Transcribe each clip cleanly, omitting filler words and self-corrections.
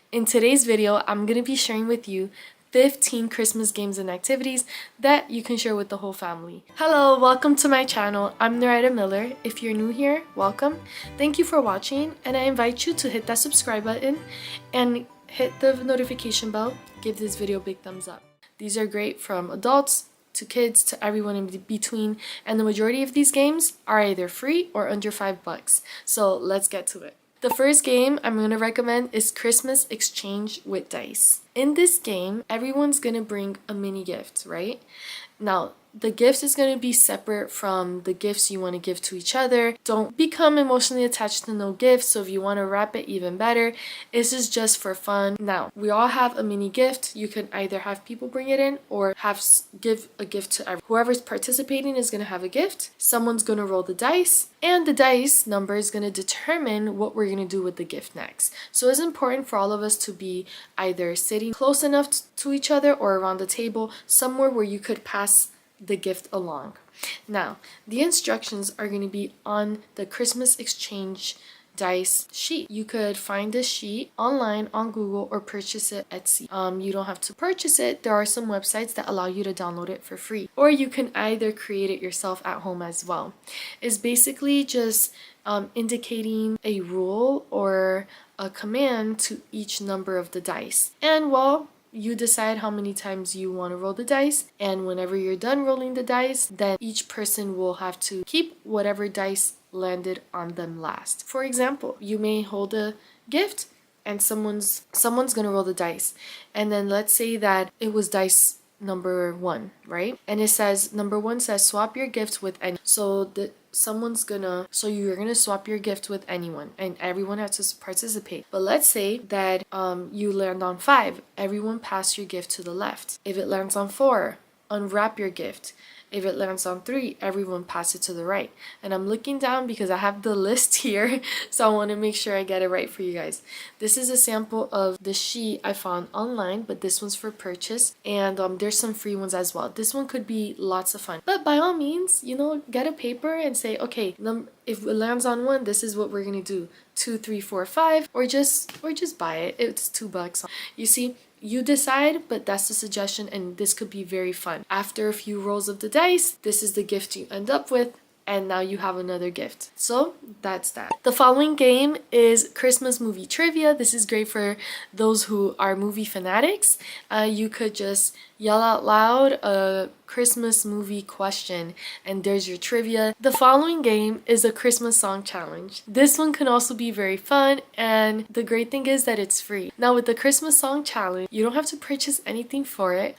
In today's video, I'm going to be sharing with you 15 Christmas games and activities that you can share with the whole family. Hello, welcome to my channel. I'm NoraidaMiller. If you're new here, welcome. Thank you for watching, and I invite you to hit that subscribe button and hit the notification bell. Give this video a big thumbs up. These are great from adults to kids to everyone in between, and the majority of these games are either free or under $5. So let's get to it. The first game I'm going to recommend is Christmas Exchange with Dice. In this game, everyone's going to bring a mini gift, right? Now, the gift is going to be separate from the gifts you want to give to each other. Don't become emotionally attached to no gift, so if you want to wrap it, even better. This is just for fun. Now, we all have a mini gift. You can either have people bring it in or give a gift to everyone. Whoever's participating is going to have a gift. Someone's going to roll the dice, and the dice number is going to determine what we're going to do with the gift next. So it's important for all of us to be either sitting close enough to each other or around the table, somewhere where you could pass the gift along. Now, the instructions are going to be on the Christmas Exchange dice sheet. You could find this sheet online on Google or purchase it at Etsy. You don't have to purchase it. There are some websites that allow you to download it for free, or you can either create it yourself at home as well. It's basically just indicating a rule or a command to each number of the dice, and well, you decide how many times you want to roll the dice, and whenever you're done rolling the dice, then each person will have to keep whatever dice landed on them last. For example, you may hold a gift and someone's gonna roll the dice, and then let's say that it was dice number 1, right? And it says number 1 says swap your gift with any. So you're gonna swap your gift with anyone, and everyone has to participate. But let's say that you land on 5. Everyone pass your gift to the left. If it lands on 4, unwrap your gift. If it lands on 3, everyone pass it to the right. And I'm looking down because I have the list here, so I want to make sure I get it right for you guys. This is a sample of the sheet I found online, but this one's for purchase, and there's some free ones as well. This one could be lots of fun. But by all means, get a paper and say, okay, if it lands on 1, this is what we're gonna do. 2, 3, 4, 5, or just buy it. It's $2. You see, you decide, but that's the suggestion, and this could be very fun. After a few rolls of the dice, this is the gift you end up with, and now you have another gift. So that's that. The following game is Christmas movie trivia. This is great for those who are movie fanatics. You could just yell out loud a Christmas movie question, and there's your trivia. The following game is a Christmas song challenge. This one can also be very fun, and the great thing is that it's free. Now, with the Christmas song challenge, you don't have to purchase anything for it,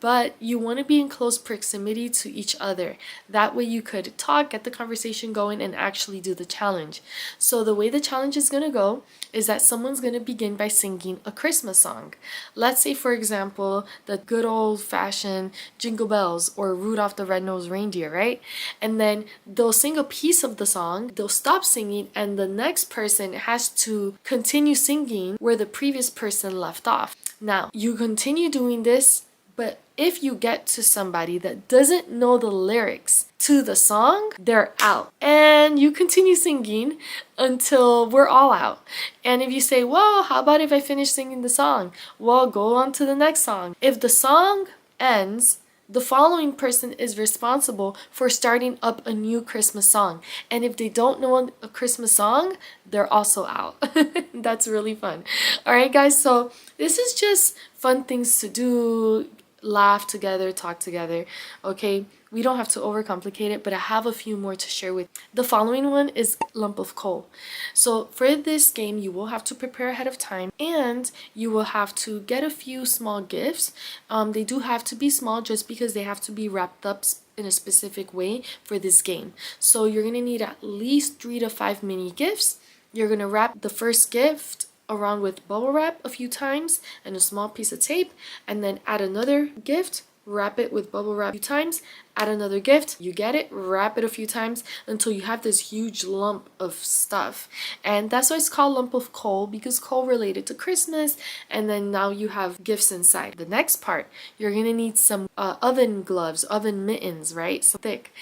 but you want to be in close proximity to each other. That way you could talk, get the conversation going, and actually do the challenge. So the way the challenge is going to go is that someone's going to begin by singing a Christmas song. Let's say, for example, the good old-fashioned Jingle Bells or Rudolph the Red-Nosed Reindeer, right? And then they'll sing a piece of the song, they'll stop singing, and the next person has to continue singing where the previous person left off. Now, you continue doing this, but if you get to somebody that doesn't know the lyrics to the song, they're out. And you continue singing until we're all out. And if you say, well, how about if I finish singing the song? Well, go on to the next song. If the song ends, the following person is responsible for starting up a new Christmas song. And if they don't know a Christmas song, they're also out. That's really fun. All right, guys, so this is just fun things to do. Laugh together, talk together, okay? We don't have to overcomplicate it, but I have a few more to share with you. The following one is Lump of Coal. So for this game, you will have to prepare ahead of time, and you will have to get a few small gifts. They do have to be small just because they have to be wrapped up in a specific way for this game. So you're gonna need at least 3 to 5 mini gifts. You're gonna wrap the first gift around with bubble wrap a few times and a small piece of tape, and then add another gift, wrap it with bubble wrap a few times, add another gift, you get it, wrap it a few times until you have this huge lump of stuff. And that's why it's called lump of coal, because coal related to Christmas, and then now you have gifts inside. The next part, you're gonna need some oven gloves, oven mittens, right? So thick.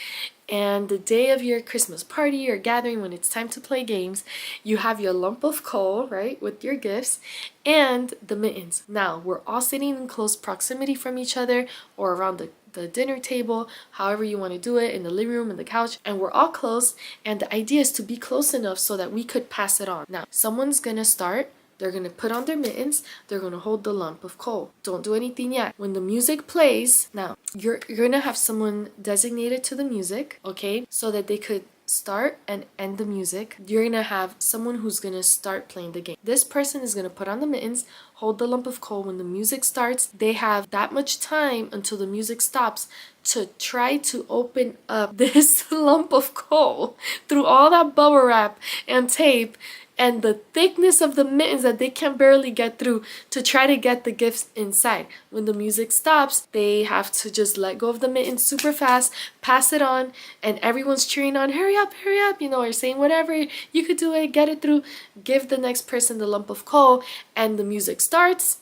And the day of your Christmas party or gathering, when it's time to play games, you have your lump of coal, right, with your gifts and the mittens. Now, we're all sitting in close proximity from each other or around the dinner table, however you want to do it, in the living room, in the couch, and we're all close, and the idea is to be close enough so that we could pass it on. Now, someone's gonna start. They're going to put on their mittens. They're going to hold the lump of coal. Don't do anything yet. When the music plays, now you're going to have someone designated to the music, okay, so that they could start and end the music. You're going to have someone who's going to start playing the game. This person is going to put on the mittens, hold the lump of coal. When the music starts, they have that much time until the music stops to try to open up this lump of coal through all that bubble wrap and tape and the thickness of the mittens that they can barely get through to try to get the gifts inside. When the music stops, they have to just let go of the mittens super fast, pass it on, and everyone's cheering on, hurry up, you know, or saying whatever, you could do it, get it through, give the next person the lump of coal, and the music starts.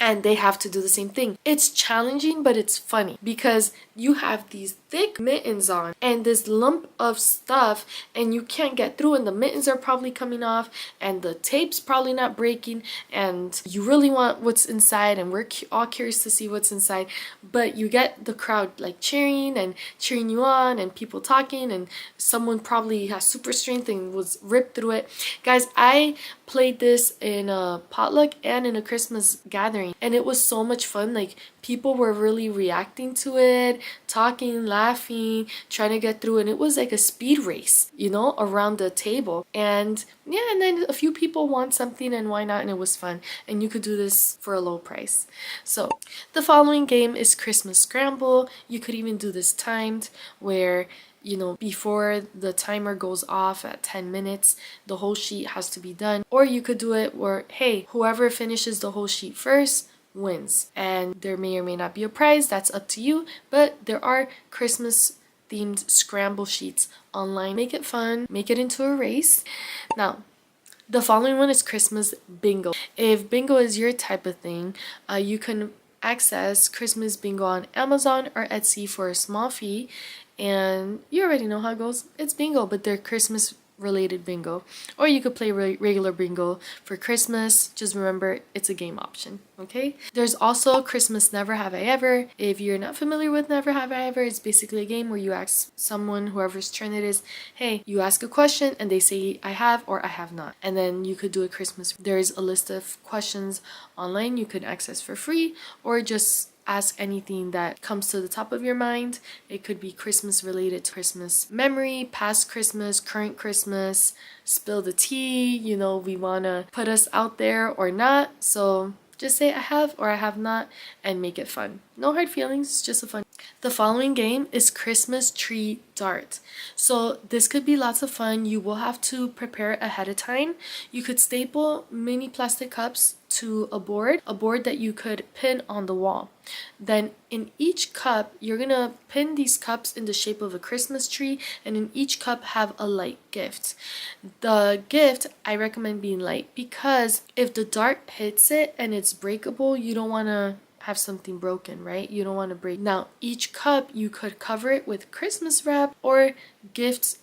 And they have to do the same thing. It's challenging, but it's funny because you have these thick mittens on and this lump of stuff and you can't get through, and the mittens are probably coming off and the tape's probably not breaking, and you really want what's inside, and we're all curious to see what's inside, but you get the crowd like cheering you on and people talking, and someone probably has super strength and was ripped through it. Guys, I played this in a potluck and in a Christmas gathering, and it was so much fun. Like, people were really reacting to it, talking, laughing, trying to get through, and it was like a speed race, you know, around the table. And yeah, and then a few people won something, and why not? And it was fun, and you could do this for a low price. So the following game is Christmas Scramble. You could even do this timed, where, you know, before the timer goes off at 10 minutes, the whole sheet has to be done. Or you could do it where, hey, whoever finishes the whole sheet first wins. And there may or may not be a prize, that's up to you, but there are Christmas themed Scramble sheets online. Make it fun, make it into a race. Now, the following one is Christmas Bingo. If bingo is your type of thing, you can access Christmas Bingo on Amazon or Etsy for a small fee. And you already know how it goes. It's bingo, but they're Christmas related bingo. Or you could play regular bingo for Christmas. Just remember, it's a game option, okay? There's also Christmas Never Have I Ever. If you're not familiar with Never Have I Ever, it's basically a game where you ask someone, whoever's turn it is, hey, you ask a question and they say I have or I have not. And then you could do a Christmas. There's a list of questions online you can access for free, or just ask anything that comes to the top of your mind. It could be Christmas related to Christmas memory, past Christmas, current Christmas, spill the tea, you know, we want to put us out there or not. So just say I have or I have not and make it fun. No hard feelings, just a fun. The following game is Christmas Tree Dart. So this could be lots of fun. You will have to prepare ahead of time. You could staple mini plastic cups to a board that you could pin on the wall. Then in each cup, you're gonna pin these cups in the shape of a Christmas tree, and in each cup have a light gift. The gift, I recommend being light, because if the dart hits it and it's breakable, you don't want to have something broken, right? You don't want to break. Now, each cup, you could cover it with Christmas wrap or gifting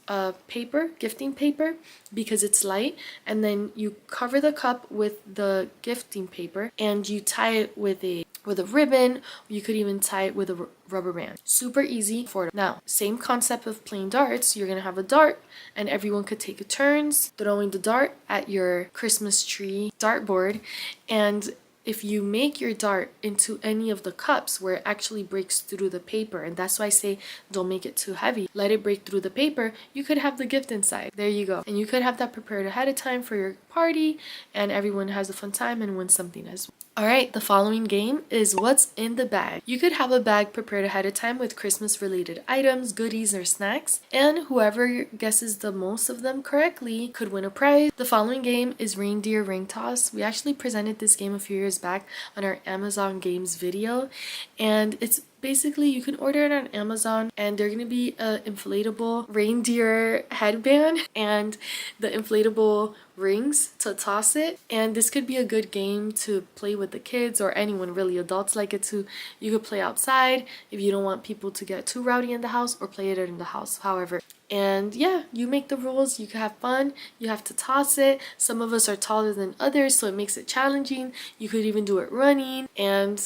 paper, because it's light, and then you cover the cup with the gifting paper and you tie it with a ribbon. You could even tie it with a rubber band. Super easy for it. Now, same concept of playing darts. You're gonna have a dart and everyone could take turns throwing the dart at your Christmas tree dartboard, and if you make your dart into any of the cups where it actually breaks through the paper, and that's why I say don't make it too heavy, let it break through the paper, you could have the gift inside. There you go. And you could have that prepared ahead of time for your party, and everyone has a fun time and wins something as well. Alright, the following game is What's in the Bag. You could have a bag prepared ahead of time with Christmas related items, goodies, or snacks, and whoever guesses the most of them correctly could win a prize. The following game is Reindeer Ring Toss. We actually presented this game a few years back on our Amazon Games video, and it's Basically, you can order it on Amazon, and they're gonna be a inflatable reindeer headband and the inflatable rings to toss it. And this could be a good game to play with the kids or anyone really. Adults like it too. You could play outside if you don't want people to get too rowdy in the house, or play it in the house, however. And yeah, you make the rules, you can have fun, you have to toss it. Some of us are taller than others, so it makes it challenging. You could even do it running, and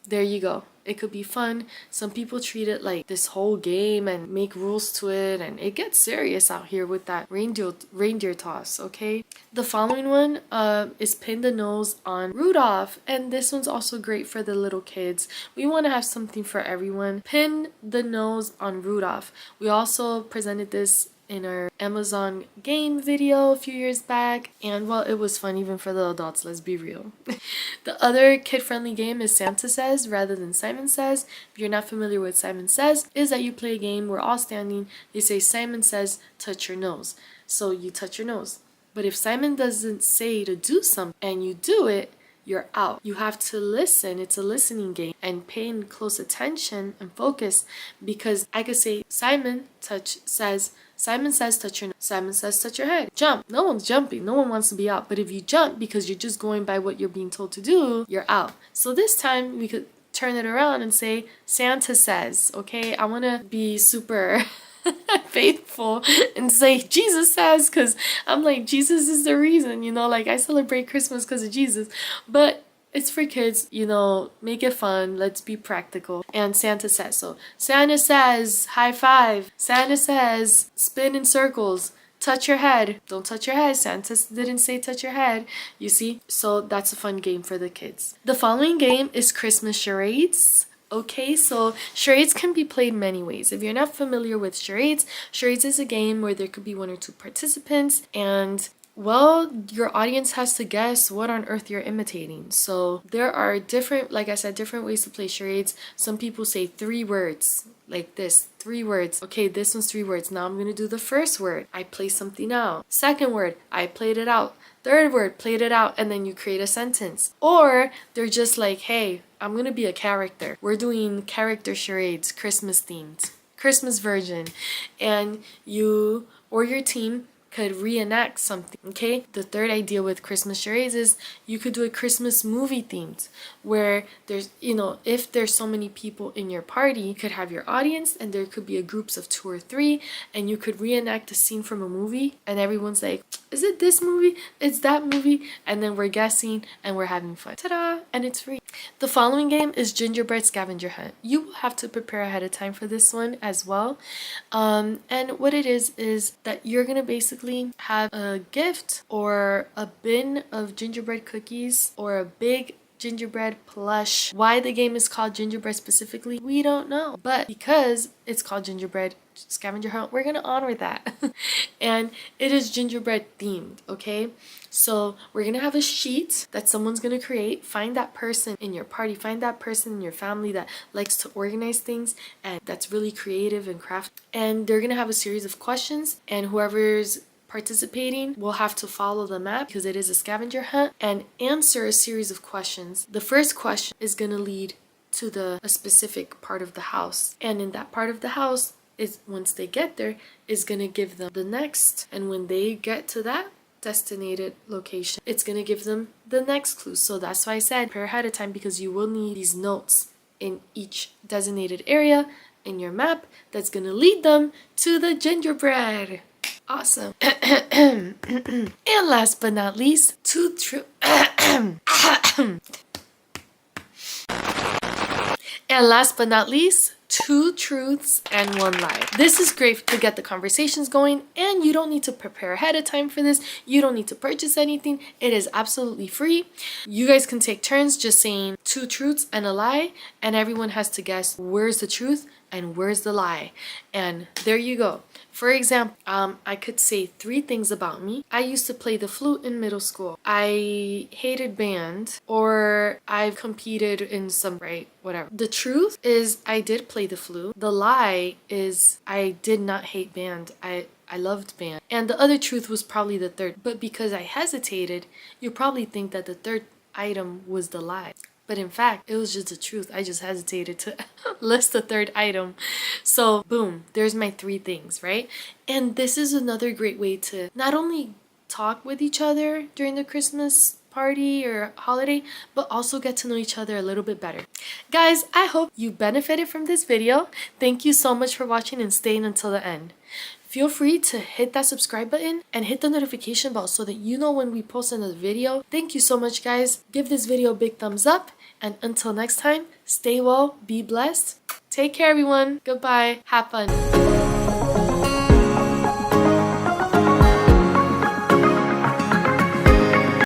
there you go. It could be fun. Some people treat it like this whole game and make rules to it, and it gets serious out here with that reindeer toss, okay? The following one is pin the nose on Rudolph, and this one's also great for the little kids. We want to have something for everyone. Pin the nose on Rudolph. We also presented this in our Amazon game video a few years back, and well, it was fun even for the adults, let's be real. The other kid-friendly game is Santa Says rather than Simon Says. If you're not familiar with Simon Says, is that you play a game, we're all standing, they say Simon says touch your nose, so you touch your nose. But if Simon doesn't say to do something and you do it, you're out. You have to listen. It's a listening game, and paying close attention and focus, because I could say Simon says touch your nose. Simon says touch your head. Jump. No one's jumping. No one wants to be out. But if you jump because you're just going by what you're being told to do, you're out. So this time we could turn it around and say Santa says, okay? I want to be super faithful and say Jesus says, because I'm like, Jesus is the reason, you know, like I celebrate Christmas because of Jesus. But it's for kids, you know, make it fun, let's be practical. And Santa says, so Santa says high five, Santa says spin in circles, touch your head. Don't touch your head. Santa didn't say touch your head. You see? So that's a fun game for the kids. The following game is Christmas Charades. Okay, so charades can be played many ways. If you're not familiar with charades, charades is a game where there could be 1 or 2 participants, and well, your audience has to guess what on earth you're imitating. So there are different, like I said, different ways to play charades. Some people say 3 words, like this, 3 words. Okay, this one's 3 words. Now I'm gonna do the first word. I play something out. Second word, I played it out. Third word, played it out, and then you create a sentence. Or they're just like, hey, I'm gonna be a character. We're doing character charades, Christmas themed, Christmas version, and you or your team could reenact something, okay? The third idea with Christmas charades is you could do a Christmas movie themed, where there's, you know, if there's so many people in your party, you could have your audience and there could be a groups of 2 or 3, and you could reenact a scene from a movie, and everyone's like, is it this movie? It's that movie? And then we're guessing and we're having fun. Ta-da! And it's free. The following game is Gingerbread Scavenger Hunt. You will have to prepare ahead of time for this one as well. And what it is that you're gonna basically have a gift or a bin of gingerbread cookies or a big gingerbread plush. Why the game is called Gingerbread specifically, we don't know. But because it's called Gingerbread Scavenger Hunt, we're gonna honor that. And it is gingerbread themed, okay? So we're gonna have a sheet that someone's gonna create. Find that person in your party, find that person in your family that likes to organize things and that's really creative and craft. And they're gonna have a series of questions, and whoever's participating will have to follow the map, because it is a scavenger hunt, and answer a series of questions. The first question is going to lead to a specific part of the house, and in that part of the house is, once they get there, is going to give them the next, and when they get to that destinated location, it's going to give them the next clue. So that's why I said prepare ahead of time, because you will need these notes in each designated area in your map that's going to lead them to the gingerbread. Awesome. And last but not least, and last but not least, 2 truths and 1 lie. This is great to get the conversations going, and you don't need to prepare ahead of time for this. You don't need to purchase anything. It is absolutely free. You guys can take turns just saying 2 truths and a lie, and everyone has to guess where's the truth and where's the lie. And there you go. For example, I could say 3 things about me. I used to play the flute in middle school. I hated band, or I've competed in some, right, whatever. The truth is I did play the flute. The lie is I did not hate band. I loved band. And the other truth was probably the third. But because I hesitated, you probably think that the third item was the lie. But in fact, it was just the truth. I just hesitated to list the third item. So boom, there's my 3 things, right? And this is another great way to not only talk with each other during the Christmas party or holiday, but also get to know each other a little bit better. Guys, I hope you benefited from this video. Thank you so much for watching and staying until the end. Feel free to hit that subscribe button and hit the notification bell so that you know when we post another video. Thank you so much, guys. Give this video a big thumbs up, and until next time, stay well, be blessed. Take care, everyone. Goodbye. Have fun.